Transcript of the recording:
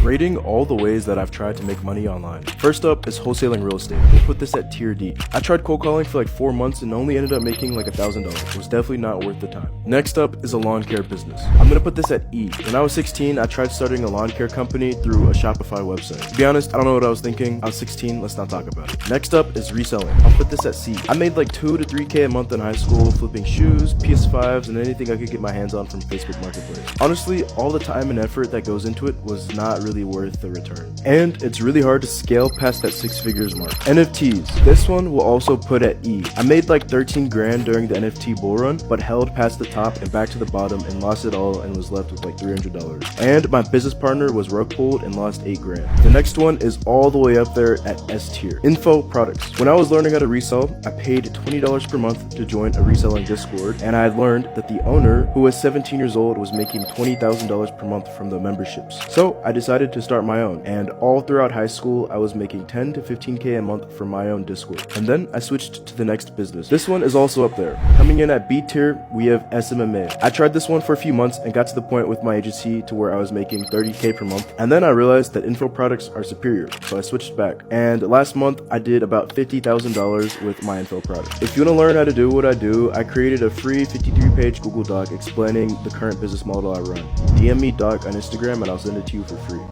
Rating all the ways that I've tried to make money online. First up is wholesaling real estate. We'll put this at tier D. I tried cold calling for like 4 months and only ended up making like $1,000. It was definitely not worth the time. Next up is a lawn care business. I'm gonna put this at E. When I was 16, I tried starting a lawn care company through a Shopify website. To be honest, I don't know what I was thinking. I was 16, let's not talk about it. Next up is reselling. I'll put this at C. I made like 2 to 3K a month in high school flipping shoes, PS5s, and anything I could get my hands on from Facebook Marketplace. Honestly, all the time and effort that goes into it was not really worth the return. And it's really hard to scale past that 6 figures mark. NFTs. This one will also put at E. I made like 13 grand during the NFT bull run, but held past the top and back to the bottom and lost it all and was left with like $300. And my business partner was rug pulled and lost 8 grand. The next one is all the way up there at S tier. Info products. When I was learning how to resell, I paid $20 per month to join a reselling Discord, and I learned that the owner, who was 17 years old, was making $20,000 per month from the memberships. So I decided to start my own, and all throughout high school, I was making 10 to 15K a month from my own Discord. And then I switched to the next business. This one is also up there. Coming in at B tier, we have SMMA. I tried this one for a few months and got to the point with my agency to where I was making 30K per month, and then I realized that info products are superior, so I switched back. And last month, I did about $50,000 with my info product. If you want to learn how to do what I do, I created a free 53-page Google Doc explaining the current business model I run. DM me Doc on Instagram and I'll send it to you for free.